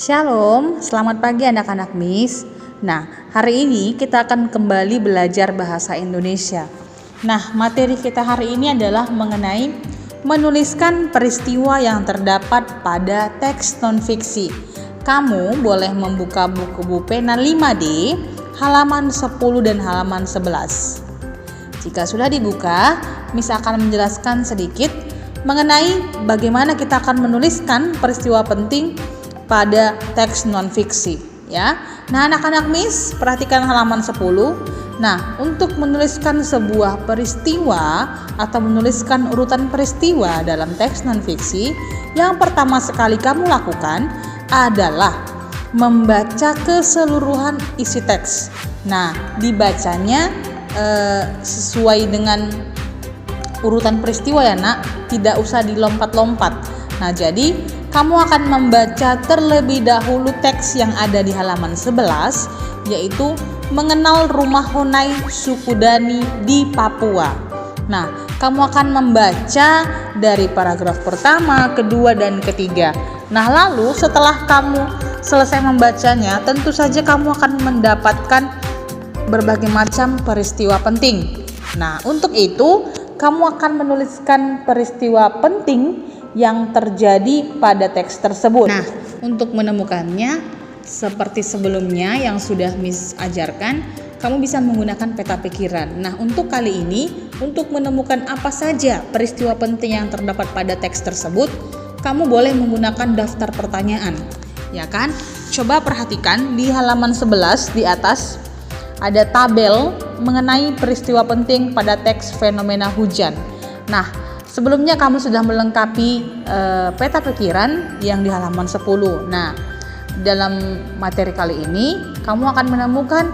Shalom, selamat pagi anak-anak Miss. Nah, hari ini kita akan kembali belajar bahasa Indonesia. Nah, materi kita hari ini adalah mengenai menuliskan peristiwa yang terdapat pada teks non-fiksi. Kamu boleh membuka buku pena 5D, halaman 10 dan halaman 11. Jika sudah dibuka, Miss akan menjelaskan sedikit mengenai bagaimana kita akan menuliskan peristiwa penting pada teks non-fiksi, ya. Nah, anak-anak Miss, perhatikan halaman 10. Nah, untuk menuliskan sebuah peristiwa atau menuliskan urutan peristiwa dalam teks non-fiksi, yang pertama sekali kamu lakukan adalah membaca keseluruhan isi teks. Nah, dibacanya sesuai dengan urutan peristiwa ya, Nak. Tidak usah dilompat-lompat. Nah, jadi kamu akan membaca terlebih dahulu teks yang ada di halaman 11, yaitu mengenal rumah Honai suku Dani di Papua. Nah, kamu akan membaca dari paragraf pertama, kedua, dan ketiga. Nah, lalu setelah kamu selesai membacanya, tentu saja kamu akan mendapatkan berbagai macam peristiwa penting. Nah, untuk itu kamu akan menuliskan peristiwa penting yang terjadi pada teks tersebut. Nah, untuk menemukannya seperti sebelumnya yang sudah Miss ajarkan, kamu bisa menggunakan peta pikiran. Nah, untuk kali ini, untuk menemukan apa saja peristiwa penting yang terdapat pada teks tersebut, kamu boleh menggunakan daftar pertanyaan. Ya kan? Coba perhatikan di halaman 11 di atas ada tabel mengenai peristiwa penting pada teks fenomena hujan. Nah, sebelumnya kamu sudah melengkapi peta pikiran yang di halaman 10. Nah, dalam materi kali ini kamu akan menemukan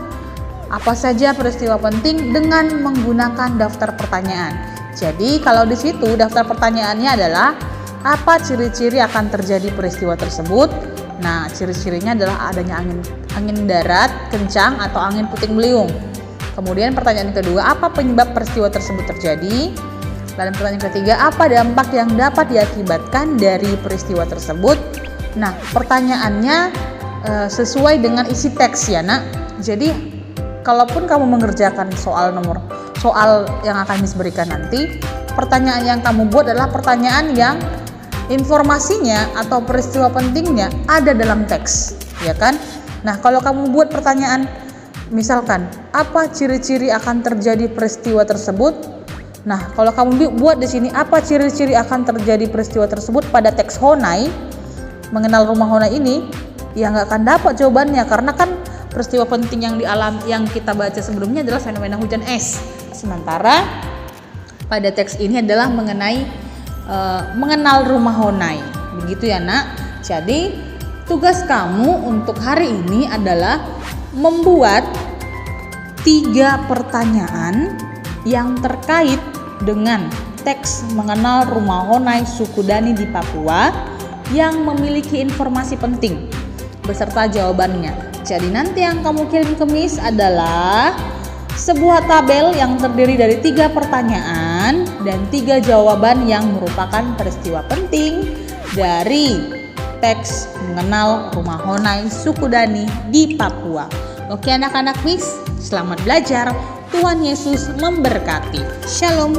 apa saja peristiwa penting dengan menggunakan daftar pertanyaan. Jadi, kalau di situ daftar pertanyaannya adalah apa ciri-ciri akan terjadi peristiwa tersebut? Nah, ciri-cirinya adalah adanya angin darat kencang atau angin puting beliung. Kemudian pertanyaan kedua, apa penyebab peristiwa tersebut terjadi? Dan pertanyaan ketiga, apa dampak yang dapat diakibatkan dari peristiwa tersebut? Nah, pertanyaannya sesuai dengan isi teks ya, Nak. Jadi, kalaupun kamu mengerjakan soal yang akan Miss berikan nanti, pertanyaan yang kamu buat adalah pertanyaan yang informasinya atau peristiwa pentingnya ada dalam teks, ya kan? Nah, kalau kamu buat pertanyaan, misalkan, apa ciri-ciri akan terjadi peristiwa tersebut? Nah, kalau kamu buat di sini apa ciri-ciri akan terjadi peristiwa tersebut pada teks Honai, mengenal rumah Honai ini, ya nggak akan dapat jawabannya karena kan peristiwa penting yang kita baca sebelumnya adalah fenomena hujan es. Sementara pada teks ini adalah mengenal rumah Honai. Begitu ya, Nak. Jadi, tugas kamu untuk hari ini adalah membuat 3 pertanyaan yang terkait dengan teks mengenal rumah Honai suku Dani di Papua yang memiliki informasi penting beserta jawabannya. Jadi nanti yang kamu kirim ke Miss adalah sebuah tabel yang terdiri dari 3 pertanyaan dan 3 jawaban yang merupakan peristiwa penting dari teks mengenal rumah Honai suku Dani di Papua. Oke anak-anak Miss, selamat belajar. Tuhan Yesus memberkati. Shalom.